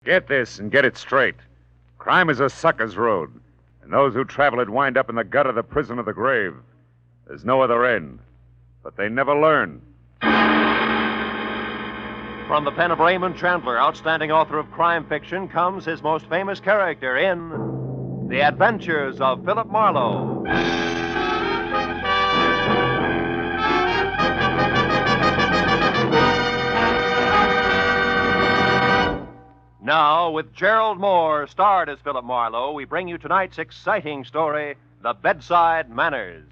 Get this and get it straight. Crime is a sucker's road, and those who travel it wind up in the gut of the prison of the grave. There's no other end, but they never learn. From the pen of Raymond Chandler, outstanding author of crime fiction, comes his most famous character in The Adventures of Philip Marlowe. Now, with Gerald Moore, starred as Philip Marlowe, we bring you tonight's exciting story, The Bedside Manners.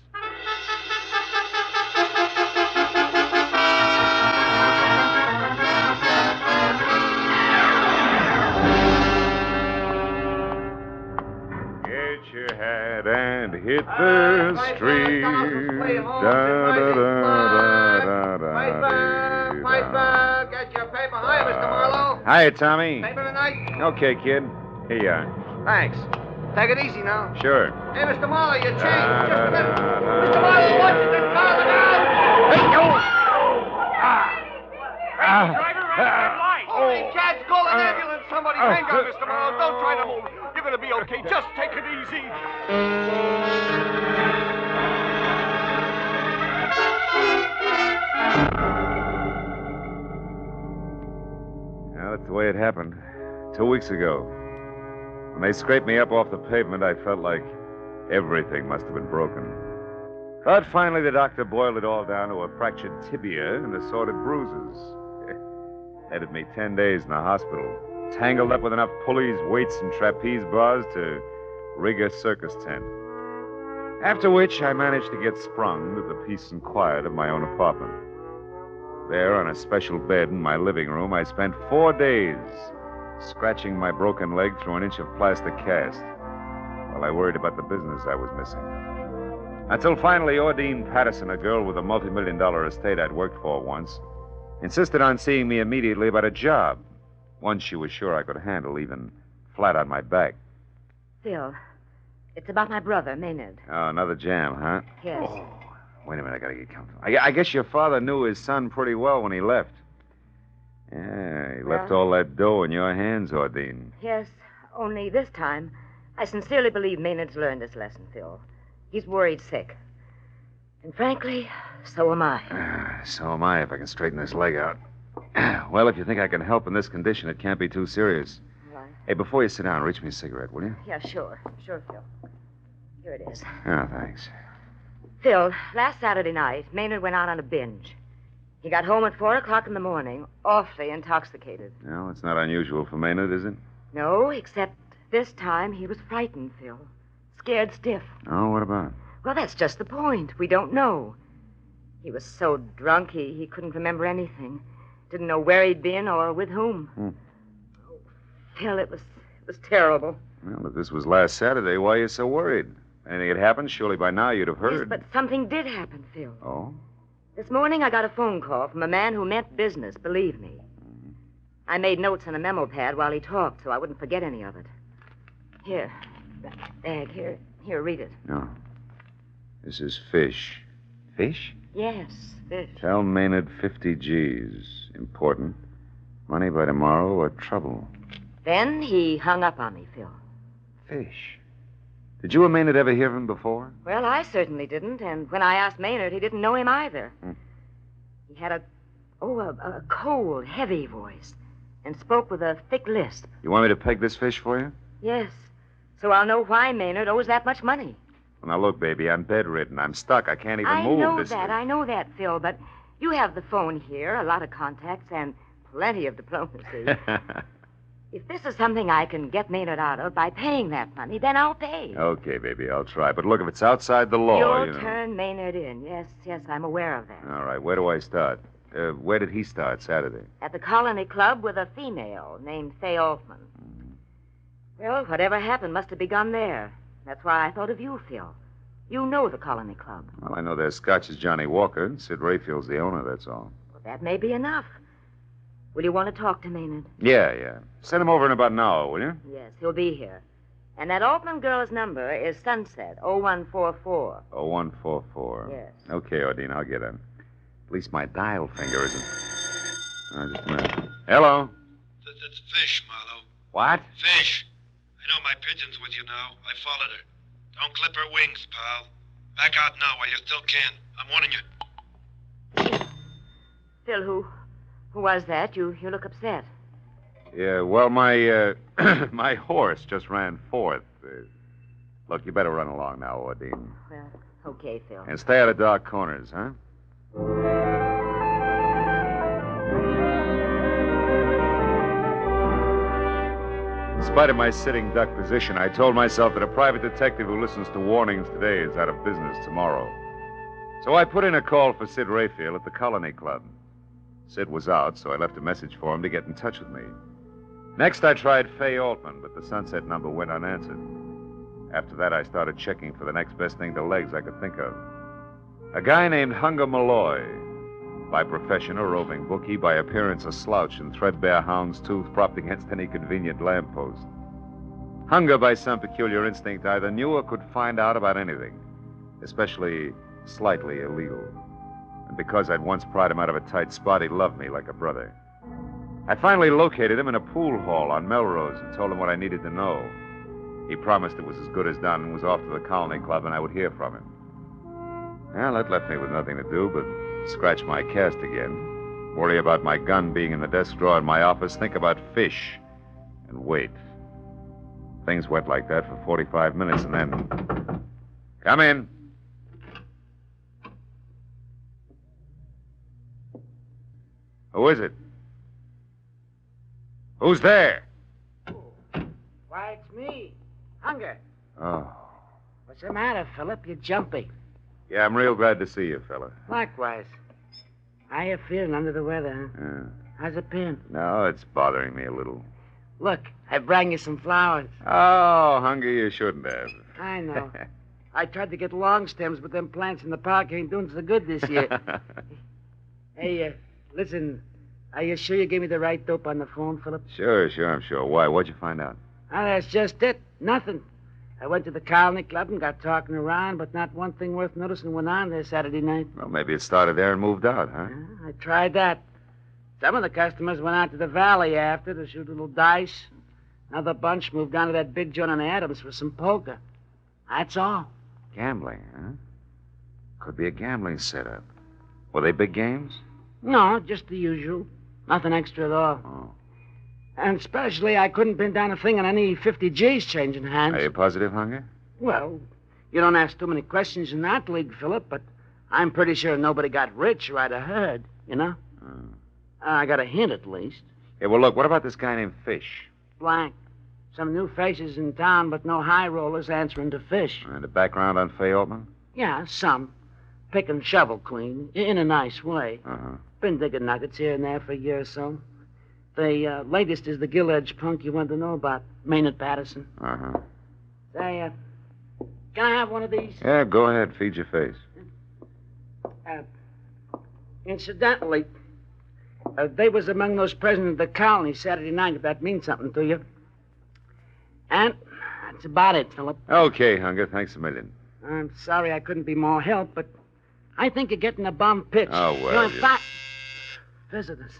Get your hat and hit the street. Piper, get your paper. Hi, Mr. Marlowe. Hi, Tommy. Paper tonight? Okay, kid. Here you are. Thanks. Take it easy now. Sure. Hey, Mr. Marlowe, your change. Just a minute. Mr. Marlowe, watch it. That car, look out. Hey, no. Driver, red light. Holy cats, call an ambulance. Somebody hang on, Mr. Marlowe. Don't try to move. You're going to be okay. Just take it easy. Well, that's the way it happened. 2 weeks ago. When they scraped me up off the pavement, I felt like everything must have been broken. But finally, the doctor boiled it all down to a fractured tibia and assorted bruises. Headed me 10 days in the hospital, tangled up with enough pulleys, weights, and trapeze bars to rig a circus tent. After which, I managed to get sprung to the peace and quiet of my own apartment. There, on a special bed in my living room, I spent 4 days scratching my broken leg through an inch of plaster cast while I worried about the business I was missing. Until finally, Ordine Patterson, a girl with a multi-million-dollar estate I'd worked for once, insisted on seeing me immediately about a job, one she was sure I could handle, even flat on my back. Phil, it's about my brother, Maynard. Oh, another jam, huh? Yes. Oh, wait a minute, I gotta get comfortable. I guess your father knew his son pretty well when he left. Yeah, he left all that dough in your hands, Ordine. Yes, only this time, I sincerely believe Maynard's learned his lesson, Phil. He's worried sick. And frankly, so am I. So am I, if I can straighten this leg out. Well, if you think I can help in this condition, it can't be too serious. Right. Hey, before you sit down, reach me a cigarette, will you? Yeah, sure. Sure, Phil. Here it is. Oh, thanks. Phil, last Saturday night, Maynard went out on a binge. He got home at 4 o'clock in the morning, awfully intoxicated. Well, it's not unusual for Maynard, is it? No, except this time he was frightened, Phil. Scared stiff. Oh, what about? Well, that's just the point. We don't know. He was so drunk he couldn't remember anything. Didn't know where he'd been or with whom. Oh, Phil, it was terrible. Well, if this was last Saturday, why are you so worried? Anything had happened, surely by now you'd have heard. Yes, but something did happen, Phil. Oh? This morning I got a phone call from a man who meant business, believe me. I made notes on a memo pad while he talked so I wouldn't forget any of it. Here, that bag, here, read it. No. This is fish. Fish? Yes, fish. Tell Maynard 50 G's. Important. Money by tomorrow or trouble. Then he hung up on me, Phil. Fish. Did you and Maynard ever hear of him before? Well, I certainly didn't, and when I asked Maynard, he didn't know him either. He had a cold, heavy voice and spoke with a thick lisp. You want me to peg this fish for you? Yes, so I'll know why Maynard owes that much money. Well, now, look, baby, I'm bedridden. I'm stuck. I can't even move. I know that, Phil, but you have the phone here, a lot of contacts, and plenty of diplomacy. If this is something I can get Maynard out of by paying that money, then I'll pay. Okay, baby, I'll try. But look, if it's outside the law, You'll turn Maynard in. Yes, I'm aware of that. All right, where do I start? Where did he start Saturday? At the Colony Club with a female named Fay Altman. Well, whatever happened must have begun there. That's why I thought of you, Phil. You know the Colony Club. Well, I know their Scotch is Johnny Walker. Sid Rayfield's the owner, that's all. Well, that may be enough. Will you want to talk to Maynard? Yeah. Send him over in about an hour, will you? Yes, he'll be here. And that Altman girl's number is Sunset, 0144. 0144. Yes. Okay, Ordine, I'll get him. At least my dial finger isn't... just a minute. Hello? That's Fish, Marlowe. What? Fish. I know my pigeon's with you now. I followed her. Don't clip her wings, pal. Back out now while you still can. I'm warning you. Phil, who was that? You look upset. Yeah, well, my my horse just ran fourth. Look, you better run along now, Ordine. Well, okay, Phil. And stay out of dark corners, huh? In spite of my sitting duck position, I told myself that a private detective who listens to warnings today is out of business tomorrow. So I put in a call for Sid Rayfield at the Colony Club. Sid was out, so I left a message for him to get in touch with me. Next, I tried Fay Altman, but the Sunset number went unanswered. After that, I started checking for the next best thing to legs I could think of. A guy named Hunger Malloy. By profession, a roving bookie. By appearance, a slouch in threadbare hound's tooth propped against any convenient lamppost. Hunger, by some peculiar instinct, either knew or could find out about anything, especially slightly illegal. And because I'd once pried him out of a tight spot, he loved me like a brother. I finally located him in a pool hall on Melrose and told him what I needed to know. He promised it was as good as done and was off to the Colony Club and I would hear from him. Well, that left me with nothing to do but scratch my cast again, worry about my gun being in the desk drawer in my office, think about fish, and wait. Things went like that for 45 minutes and then... Come in. Who is it? Who's there? Why, it's me. Hunger. Oh. What's the matter, Philip? You're jumpy. Yeah, I'm real glad to see you, fella. Likewise. How you feeling under the weather, huh? Yeah. How's it been? No, it's bothering me a little. Look, I brought you some flowers. Oh, Hunger, you shouldn't have. I know. I tried to get long stems, but them plants in the park ain't doing so good this year. Hey, listen, are you sure you gave me the right dope on the phone, Philip? Sure, I'm sure. Why? What'd you find out? Oh, that's just it. Nothing. I went to the Colony Club and got talking around, but not one thing worth noticing went on there Saturday night. Well, maybe it started there and moved out, huh? Yeah, I tried that. Some of the customers went out to the valley after to shoot a little dice. Another bunch moved down to that big joint on Adams for some poker. That's all. Gambling, huh? Could be a gambling setup. Were they big games? No, just the usual. Nothing extra at all. Oh. And especially, I couldn't pin down a thing on any 50 G's changing hands. Are you positive, Hunger? Well, you don't ask too many questions in that league, Philip, but I'm pretty sure nobody got rich or I'd have heard, you know? I got a hint, at least. Yeah, well, look, what about this guy named Fish? Blank. Some new faces in town, but no high rollers answering to Fish. And a background on Fay Altman? Yeah, some. Pick and shovel clean, in a nice way. Uh-huh. Been digging nuggets here and there for a year or so. The latest is the gill-edged punk you want to know about, Maynard Patterson. Uh-huh. Say, can I have one of these? Yeah, go ahead. Feed your face. Incidentally, they was among those present at the colony Saturday night, if that means something to you. And that's about it, Philip. Okay, Hunger. Thanks a million. I'm sorry I couldn't be more help, but I think you're getting a bum pitch. Oh, well, You know, in you- fact, visitors.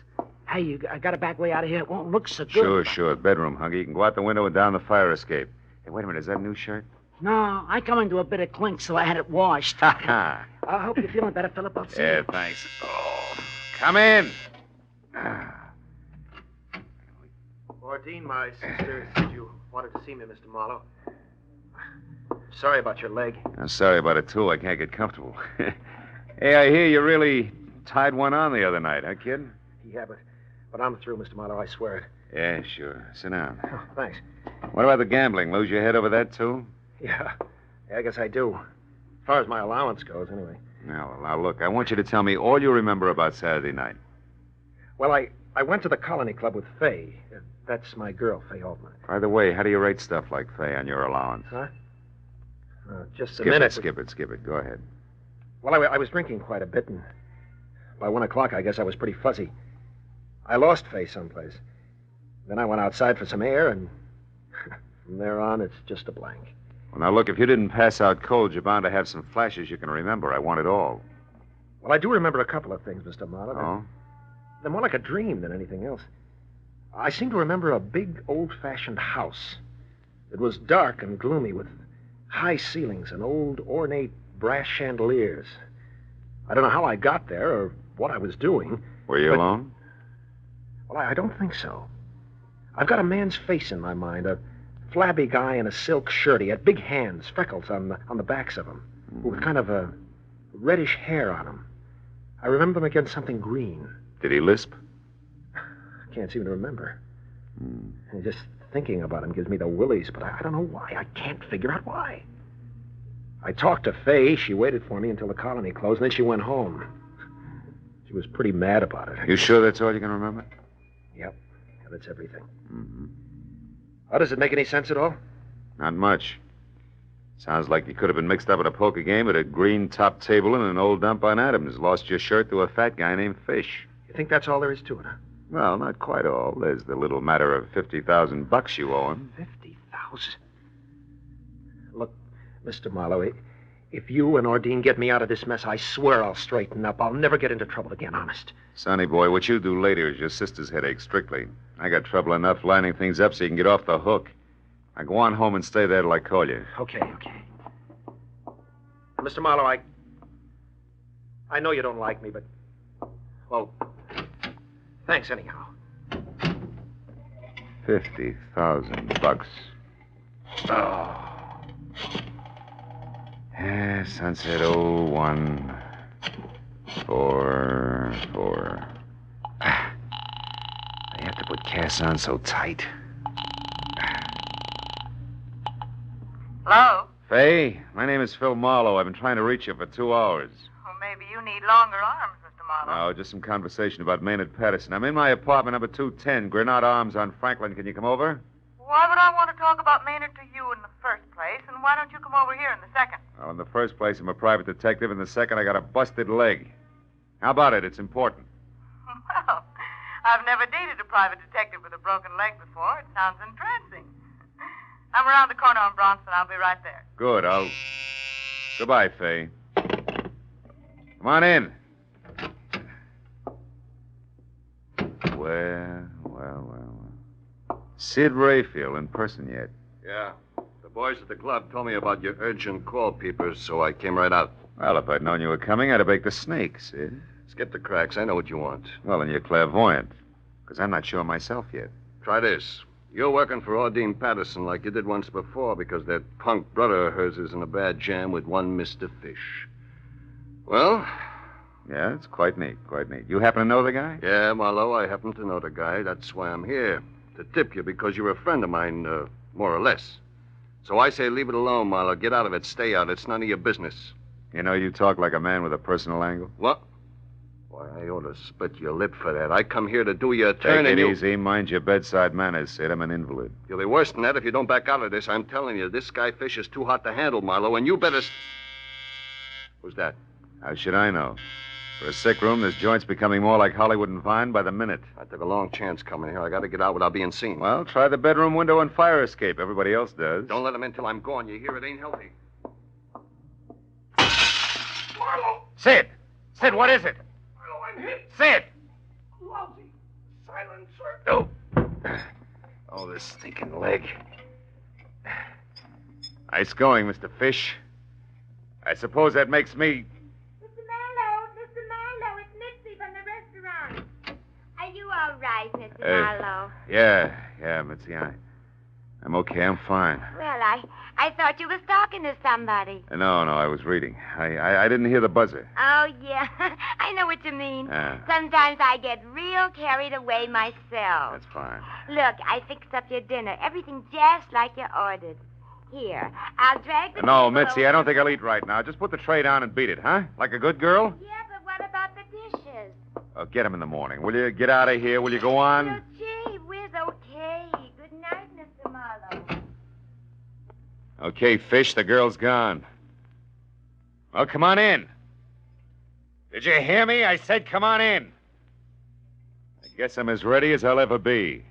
Hey, I got a back way out of here. It won't look so good. Sure. Bedroom, Hunger. You can go out the window and down the fire escape. Hey, wait a minute. Is that a new shirt? No, I come into a bit of clink, so I had it washed. Ha I hope you're feeling better, Philip. I'll see Yeah, you. thanks. Oh, come in. 14, my sister said you wanted to see me, Mr. Marlowe. Sorry about your leg. I'm sorry about it, too. I can't get comfortable. Hey, I hear you really tied one on the other night, huh, kid? Yeah, but I'm through, Mr. Marlowe. I swear it. Yeah, sure. Sit down. Oh, thanks. What about the gambling? Lose your head over that, too? Yeah, I guess I do. As far as my allowance goes, anyway. Now, look, I want you to tell me all you remember about Saturday night. Well, I went to the Colony Club with Fay. That's my girl, Fay Altman. By the way, how do you rate stuff like Fay on your allowance? Huh? Just a Skip minute. it. Skip it. Go ahead. Well, I was drinking quite a bit, and by 1 o'clock, I guess I was pretty fuzzy. I lost Fay someplace. Then I went outside for some air, and from there on, it's just a blank. Well, now, look, if you didn't pass out cold, you're bound to have some flashes you can remember. I want it all. Well, I do remember a couple of things, Mr. Marlowe. Oh? They're more like a dream than anything else. I seem to remember a big, old-fashioned house. It was dark and gloomy with high ceilings and old, ornate brass chandeliers. I don't know how I got there or what I was doing. Were you alone? Well, I don't think so. I've got a man's face in my mind, a flabby guy in a silk shirt. He had big hands, freckles on the backs of him, with kind of a reddish hair on him. I remember him against something green. Did he lisp? I can't seem to remember. And just thinking about him gives me the willies, but I don't know why. I can't figure out why. I talked to Faye. She waited for me until the colony closed, and then she went home. She was pretty mad about it. You sure that's all you can remember? Yep. Yeah, that's everything. Mm-hmm. How does it make any sense at all? Not much. Sounds like you could have been mixed up at a poker game at a green top table in an old dump on Adams. Lost your shirt to a fat guy named Fish. You think that's all there is to it, huh? Well, not quite all. There's the little matter of $50,000 you owe him. 50,000. Look, Mr. Marlowe, if you and Ordine get me out of this mess, I swear I'll straighten up. I'll never get into trouble again, honest. Sonny boy, what you do later is your sister's headache, strictly. I got trouble enough lining things up so you can get off the hook. Now go on home and stay there till I call you. Okay. Mr. Marlowe, I know you don't like me, but... Well, thanks anyhow. $50,000. Oh. Yeah, sunset 01. 4. I have to put Cass on so tight. Hello? Faye, my name is Phil Marlowe. I've been trying to reach you for 2 hours. Well, maybe you need longer arms, Mr. Marlowe. No, just some conversation about Maynard Patterson. I'm in my apartment, number 210, Grenade Arms on Franklin. Can you come over? Why would I want to talk about Maynard to you in the first place, and why don't you come over here in the second? Well, in the first place, I'm a private detective. In the second, I got a busted leg. How about it? It's important. Well, I've never dated a private detective with a broken leg before. It sounds entrancing. I'm around the corner on Bronson. I'll be right there. Good. Goodbye, Faye. Come on in. Well. Sid Rayfield in person yet? Yeah. The boys at the club told me about your urgent call, Peepers, so I came right out. Well, if I'd known you were coming, I'd have baked the snake, Sid. Skip the cracks. I know what you want. Well, then you're clairvoyant. Because I'm not sure myself yet. Try this. You're working for Ordine Patterson like you did once before because that punk brother of hers is in a bad jam with one Mr. Fish. Well? Yeah, it's quite neat. You happen to know the guy? Yeah, Marlowe, I happen to know the guy. That's why I'm here. To tip you because you're a friend of mine, more or less. So I say leave it alone, Marlowe. Get out of it. Stay out. It's none of your business. You know, you talk like a man with a personal angle. What? Why, I ought to split your lip for that. I come here to do you a turn Take and it you... easy. Mind your bedside manners, Sid. I'm an invalid. You'll be worse than that if you don't back out of this. I'm telling you, this guy Fish is too hot to handle, Marlowe, and you better... Who's that? How should I know? For a sick room, this joint's becoming more like Hollywood and Vine by the minute. I took a long chance coming here. I got to get out without being seen. Well, try the bedroom window and fire escape. Everybody else does. Don't let him in till I'm gone. You hear? It ain't healthy. Marlowe! Sid! Sid, what is it? Marlowe, I'm hit. Sid! Lousy silencer. Oh. Oh, this stinking leg. Nice going, Mr. Fish. I suppose that makes me... Mr. Marlowe, it's Mitzi from the restaurant. Are you all right, Mr. Marlowe? Yeah, Mitzi, I'm okay. I'm fine. Well, I thought you was talking to somebody. No, I was reading. I didn't hear the buzzer. Oh, yeah. I know what you mean. Sometimes I get real carried away myself. That's fine. Look, I fixed up your dinner. Everything just like you ordered. Here, I'll drag the No, table Mitzi, over. I don't think I'll eat right now. Just put the tray down and beat it, huh? Like a good girl? Yeah, but what about the dishes? Oh, get them in the morning. Will you get out of here? Will you go on? Oh, gee whiz, okay. Good night, Mr. Marlowe. Okay, Fish, the girl's gone. Well, come on in. Did you hear me? I said come on in. I guess I'm as ready as I'll ever be.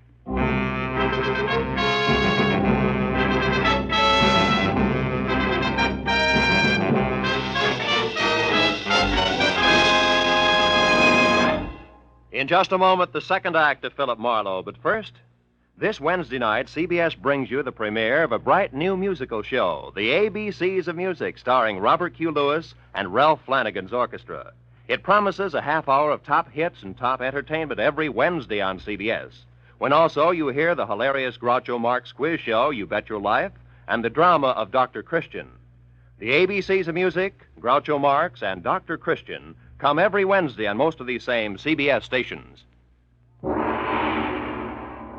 In just a moment, the second act of Philip Marlowe. But first, this Wednesday night, CBS brings you the premiere of a bright new musical show, The ABCs of Music, starring Robert Q. Lewis and Ralph Flanagan's orchestra. It promises a half hour of top hits and top entertainment every Wednesday on CBS, when also you hear the hilarious Groucho Marx quiz show, You Bet Your Life, and the drama of Dr. Christian. The ABCs of Music, Groucho Marx, and Dr. Christian come every Wednesday on most of these same CBS stations.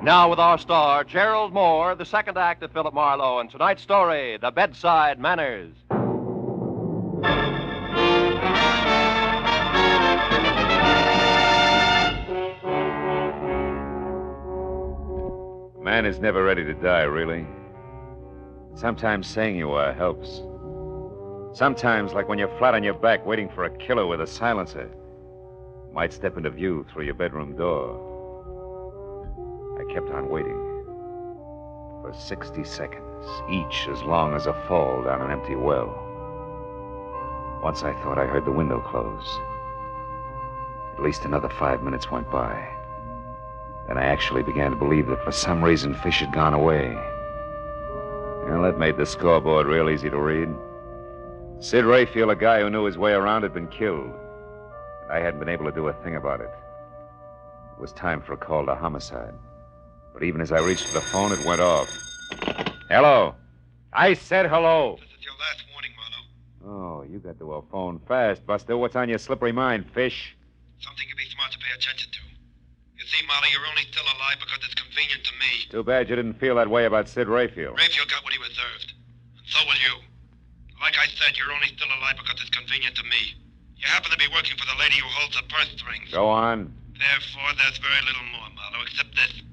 Now with our star, Gerald Moore, the second act of Philip Marlowe, and tonight's story, The Bedside Manners. Man is never ready to die, really. Sometimes saying you are helps. Sometimes, like when you're flat on your back waiting for a killer with a silencer, might step into view through your bedroom door. I kept on waiting for 60 seconds, each as long as a fall down an empty well. Once I thought I heard the window close. At least another 5 minutes went by. Then I actually began to believe that for some reason Fish had gone away. Well, that made the scoreboard real easy to read. Sid Rayfield, a guy who knew his way around, had been killed. And I hadn't been able to do a thing about it. It was time for a call to homicide. But even as I reached for the phone, it went off. Hello. I said hello. This is your last warning, Marlowe. Oh, you got to a phone fast, Buster. What's on your slippery mind, Fish? Something you'd be smart to pay attention to. You see, Marlowe, you're only still alive because it's convenient to me. Too bad you didn't feel that way about Sid Rayfield. Rayfield got what he deserved. And so will you. Like I said, you're only still alive because it's convenient to me. You happen to be working for the lady who holds the purse strings. Go on. Therefore, there's very little more, Marlowe, except this.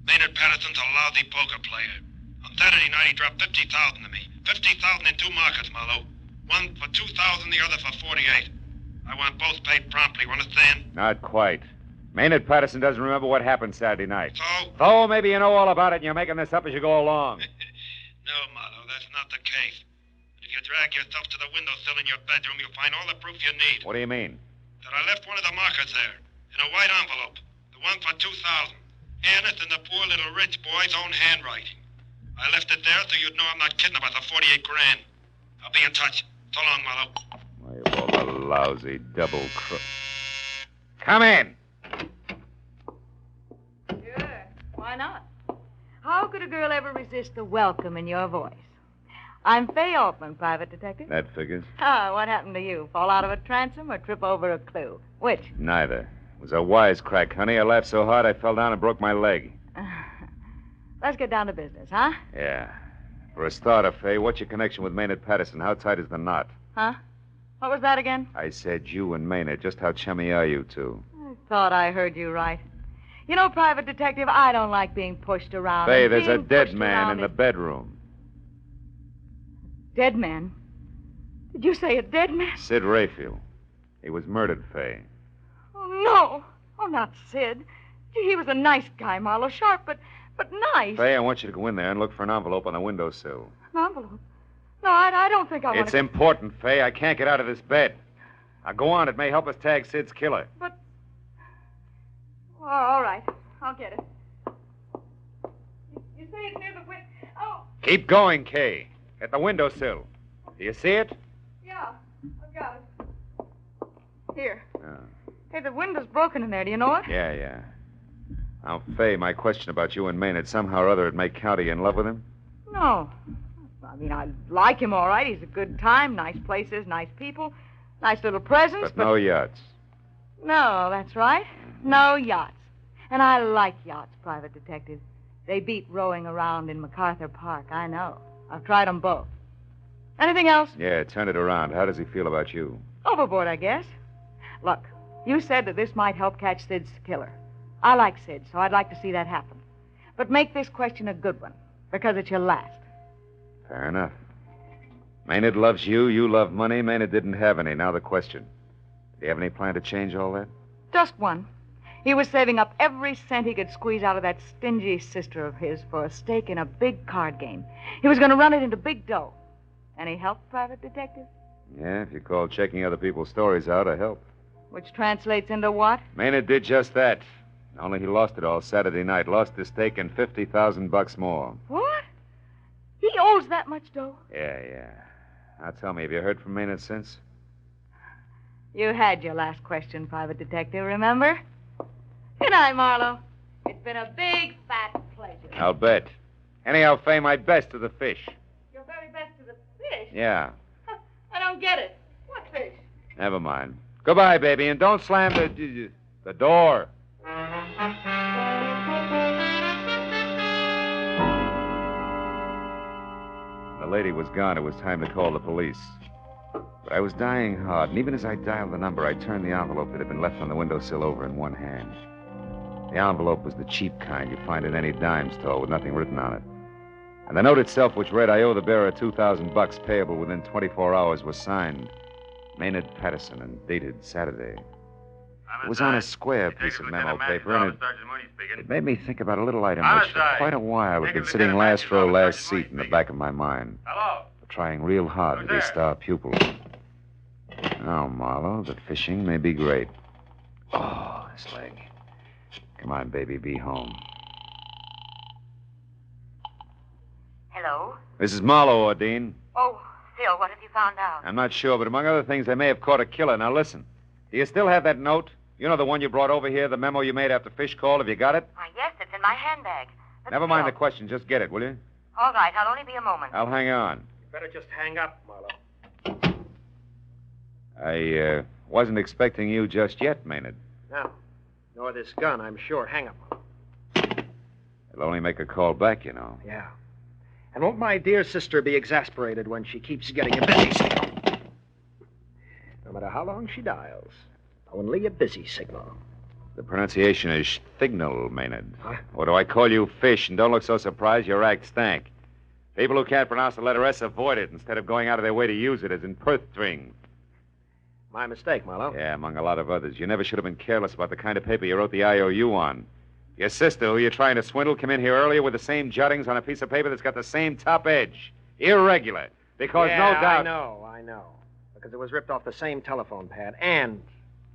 Maynard Patterson's a lousy poker player. On Saturday night, he dropped $50,000 to me. $50,000 in two markets, Marlowe. One for $2,000, the other for $48,000. I want both paid promptly, you understand? Not quite. Maynard Patterson doesn't remember what happened Saturday night. So? So maybe you know all about it and you're making this up as you go along. No, Marlowe, that's not the case. If you drag yourself to the windowsill in your bedroom, you'll find all the proof you need. What do you mean? That I left one of the markers there, in a white envelope. The one for $2,000. And it's in the poor little rich boy's own handwriting. I left it there so you'd know I'm not kidding about the $48,000. I'll be in touch. So long, Marlowe. Why, you all the lousy double crook. Come in. Sure. Why not? How could a girl ever resist the welcome in your voice? I'm Fay Altman, private detective. That figures. Ah, what happened to you? Fall out of a transom or trip over a clue? Which? Neither. It was a wisecrack, honey. I laughed so hard I fell down and broke my leg. Let's get down to business, huh? Yeah. For a starter, Fay, what's your connection with Maynard Patterson? How tight is the knot? Huh? What was that again? I said you and Maynard. Just how chummy are you two? I thought I heard you right. You know, private detective, I don't like being pushed around. Fay, and there's a being dead pushed man around in the is- bedroom. Dead man? Did you say a dead man? Sid Rayfield. He was murdered, Fay. Oh, no. Oh, not Sid. Gee, he was a nice guy, Marlowe. Sharp, but nice. Fay, I want you to go in there and look for an envelope on the windowsill. An envelope? No, I don't think I want It's important, Fay. I can't get out of this bed. Now, go on. It may help us tag Sid's killer. But... Oh, all right. I'll get it. You say it's near the window... Oh, Keep going, Kay. At the windowsill. Do you see it? yeah. I've got it. Here. Oh. Hey, the window's broken in there. Do you know it? Yeah. Now, Fay, my question about you and Maynard, somehow or other it may count. Are you in love with him? No. I mean, I like him all right. He's a good time. Nice places, nice people, nice little presents, But no yachts. No, that's right. No yachts. And I like yachts, private detective. They beat rowing around in MacArthur Park, I know. I've tried them both. Anything else? Yeah, turn it around. How does he feel about you? Overboard, I guess. Look, you said that this might help catch Sid's killer. I like Sid, so I'd like to see that happen. But make this question a good one, because it's your last. Fair enough. Maynard loves you. You love money. Maynard didn't have any. Now the question. Do you have any plan to change all that? Just one. He was saving up every cent he could squeeze out of that stingy sister of his for a stake in a big card game. He was going to run it into big dough. Any help, private detective? Yeah, if you call checking other people's stories out a help. Which translates into what? Maynard did just that. Only he lost it all Saturday night. Lost his stake and $50,000 more. What? He owes that much dough. Yeah. Now tell me, have you heard from Maynard since? You had your last question, Private Detective, remember? Good night, Marlowe. It's been a big, fat pleasure. I'll bet. Anyhow, Fay, my best to the fish. Your very best to the fish? Yeah. I don't get it. What fish? Never mind. Goodbye, baby, and don't slam the door. The lady was gone. It was time to call the police. But I was dying hard, and even as I dialed the number, I turned the envelope that had been left on the windowsill over in one hand. The envelope was the cheap kind you find in any dime store with nothing written on it. And the note itself, which read, "I owe the bearer $2,000 payable within 24 hours," was signed Maynard Patterson and dated Saturday. It was on a square piece of memo paper, and it made me think about a little item which for quite a while had been sitting last row, last seat in the back of my mind. Hello? Trying real hard to be a star pupil. Now, Marlowe, the fishing may be great. Oh, this leg. Come on, baby, be home. Hello? This is Marlowe, Ordine. Oh, Phil, what have you found out? I'm not sure, but among other things, they may have caught a killer. Now, listen. Do you still have that note? You know the one you brought over here, the memo you made after Fish called? Have you got it? Why, yes, it's in my handbag. But Never mind the Phil- question. Just get it, will you? All right, I'll only be a moment. I'll hang on. Better just hang up, Marlowe. I wasn't expecting you just yet, Maynard. No. Nor this gun, I'm sure. Hang up, Marlowe. It'll only make a call back, you know. Yeah. And won't my dear sister be exasperated when she keeps getting a busy signal? No matter how long she dials, only a busy signal. The pronunciation is thignal, Maynard. Huh? Or do I call you Fish? And don't look so surprised. Your act stank. People who can't pronounce the letter S avoid it instead of going out of their way to use it as in Perth string. My mistake, Marlowe. Yeah, among a lot of others. You never should have been careless about the kind of paper you wrote the IOU on. Your sister, who you're trying to swindle, came in here earlier with the same jottings on a piece of paper that's got the same top edge. Irregular. Because yeah, no doubt... I know. Because it was ripped off the same telephone pad. And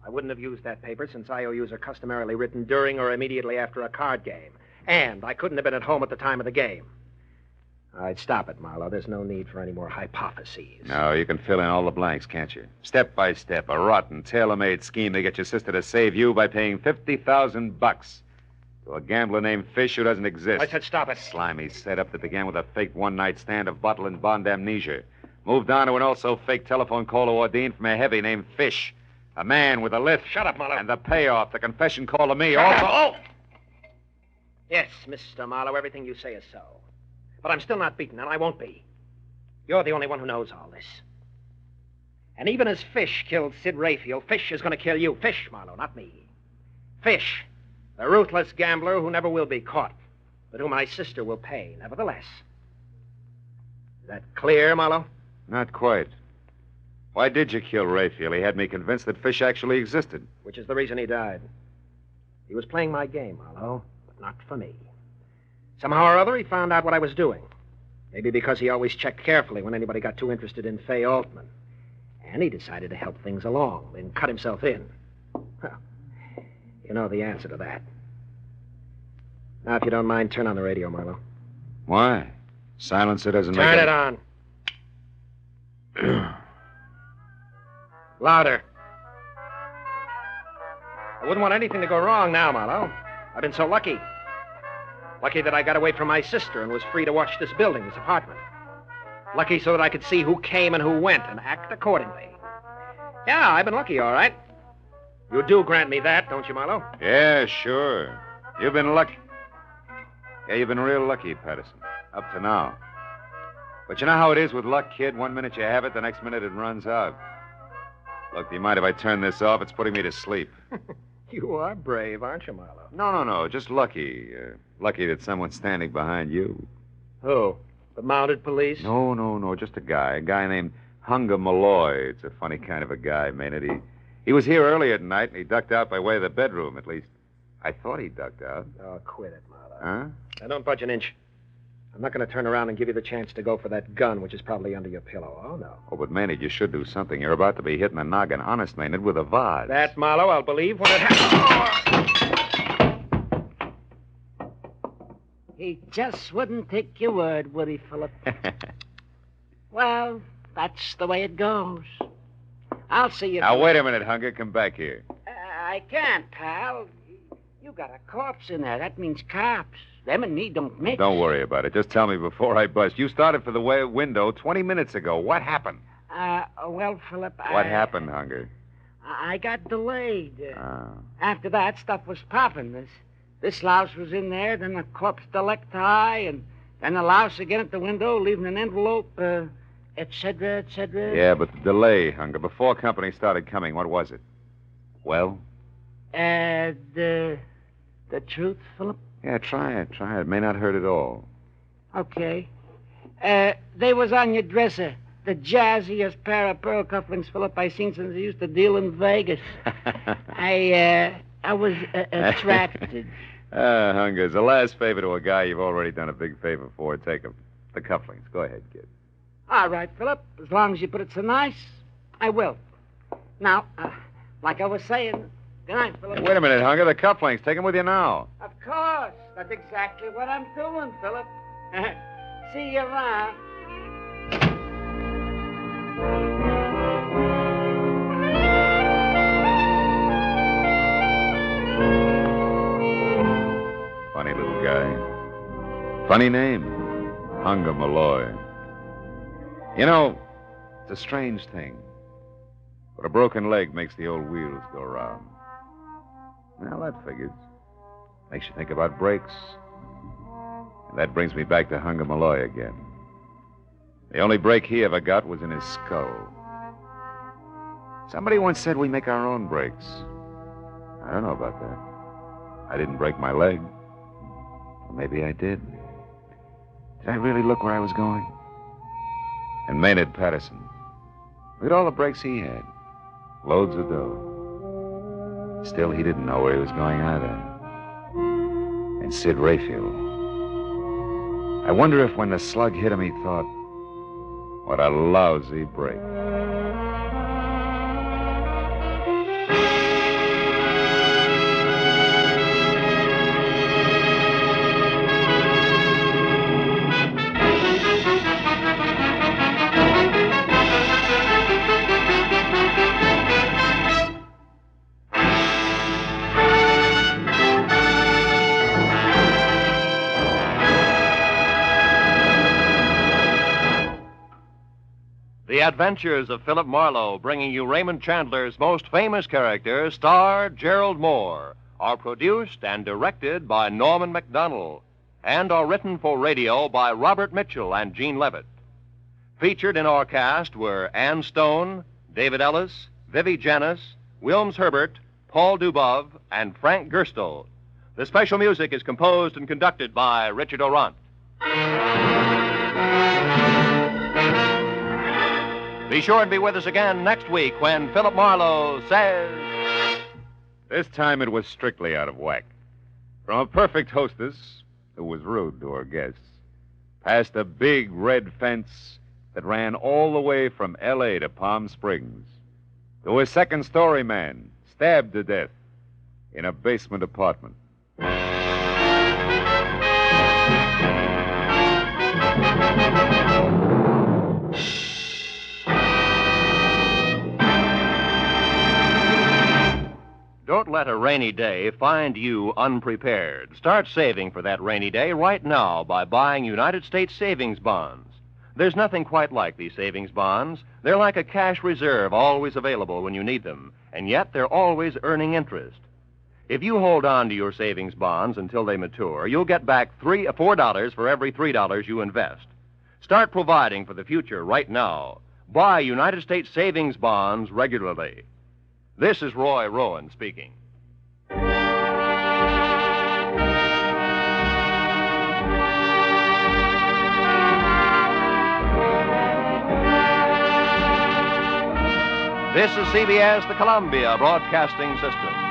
I wouldn't have used that paper since IOUs are customarily written during or immediately after a card game. And I couldn't have been at home at the time of the game. All right, stop it, Marlowe. There's no need for any more hypotheses. No, you can fill in all the blanks, can't you? Step by step, a rotten, tailor-made scheme to get your sister to save you by paying $50,000 to a gambler named Fish who doesn't exist. I said stop it. Slimy setup that began with a fake one-night stand of bottle and bond amnesia. Moved on to an also fake telephone call to Ordine from a heavy named Fish. A man with a lift. Shut up, Marlowe. And the payoff, the confession call to me. Shut Also... up. Oh! Yes, Mr. Marlowe, everything you say is so. But I'm still not beaten, and I won't be. You're the only one who knows all this. And even as Fish killed Sid Rayfield, Fish is going to kill you. Fish, Marlowe, not me. Fish, the ruthless gambler who never will be caught, but who my sister will pay, nevertheless. Is that clear, Marlowe? Not quite. Why did you kill Rayfield? He had me convinced that Fish actually existed. Which is the reason he died. He was playing my game, Marlowe, but not for me. Somehow or other, he found out what I was doing. Maybe because he always checked carefully when anybody got too interested in Fay Altman. And he decided to help things along, then cut himself in. Well, you know the answer to that. Now, if you don't mind, turn on the radio, Marlowe. Why? Silencer doesn't make Turn it on. Louder. I wouldn't want anything to go wrong now, Marlowe. I've been so lucky. Lucky that I got away from my sister and was free to watch this building, this apartment. Lucky so that I could see who came and who went and act accordingly. Yeah, I've been lucky, all right. You do grant me that, don't you, Marlowe? Yeah, sure. You've been lucky. Yeah, you've been real lucky, Patterson. Up to now. But you know how it is with luck, kid? One minute you have it, the next minute it runs out. Look, do you mind if I turn this off? It's putting me to sleep. You are brave, aren't you, Marlowe? No. Just lucky. Lucky that someone's standing behind you. Who? The mounted police? No. Just a guy named Hunger Malloy. It's a funny kind of a guy, Maynard. He was here earlier tonight, and he ducked out by way of the bedroom, at least. I thought he ducked out. Oh, quit it, Marlowe. Huh? Now, don't budge an inch. I'm not going to turn around and give you the chance to go for that gun, which is probably under your pillow. Oh, no. Oh, but Maynard, you should do something. You're about to be hitting the noggin. Honest, Maynard, with a vase. That, Marlowe, I'll believe when it happens. He just wouldn't take your word, would he, Philip? Well, that's the way it goes. I'll see you. Now, wait a minute, Hunger. Come back here. I can't, pal. You got a corpse in there. That means cops. Them and me don't mix. Don't worry about it. Just tell me before I bust. You started for the window 20 minutes ago. What happened? Well, Philip, What happened, Hunger? I got delayed. After that, stuff was popping. This louse was in there, then the corpse delecti, and then the louse again at the window, leaving an envelope, et cetera, et cetera. Yeah, but the delay, Hunger. Before company started coming, what was it? Well? The truth, Philip? Yeah, try it. It may not hurt at all. Okay. They was on your dresser. The jazziest pair of pearl cufflinks, Philip, I seen since I used to deal in Vegas. I was attracted. Hunger, as a last favor to a guy you've already done a big favor for, take him. The cufflinks. Go ahead, kid. All right, Philip. As long as you put it so nice, I will. Now, like I was saying, good night, Philip. Wait a minute, Hunger. The cufflinks. Take them with you now. Of course. That's exactly what I'm doing, Philip. See you around. Funny little guy. Funny name. Hunger Malloy. You know, it's a strange thing. But a broken leg makes the old wheels go round. Well, that figures. Makes you think about brakes. And that brings me back to Hunger Malloy again. The only break he ever got was in his skull. Somebody once said we make our own brakes. I don't know about that. I didn't break my leg. Or maybe I did. Did I really look where I was going? And Maynard Patterson. Look at all the breaks he had. Loads of dough. Still, he didn't know where he was going either. And Sid Rayfield. I wonder if when the slug hit him, he thought, what a lousy break. The Adventures of Philip Marlowe, bringing you Raymond Chandler's most famous character, star Gerald Moore, are produced and directed by Norman MacDonald and are written for radio by Robert Mitchell and Gene Levitt. Featured in our cast were Ann Stone, David Ellis, Vivi Janis, Wilms Herbert, Paul Dubov, and Frank Gerstow. The special music is composed and conducted by Richard Orant. Be sure and be with us again next week when Philip Marlowe says... This time it was strictly out of whack. From a perfect hostess who was rude to her guests, past a big red fence that ran all the way from L.A. to Palm Springs, to a second-story man stabbed to death in a basement apartment. Don't let a rainy day find you unprepared. Start saving for that rainy day right now by buying United States savings bonds. There's nothing quite like these savings bonds. They're like a cash reserve always available when you need them, and yet they're always earning interest. If you hold on to your savings bonds until they mature, you'll get back $4 for every $3 you invest. Start providing for the future right now. Buy United States savings bonds regularly. This is Roy Rowan speaking. This is CBS, the Columbia Broadcasting System.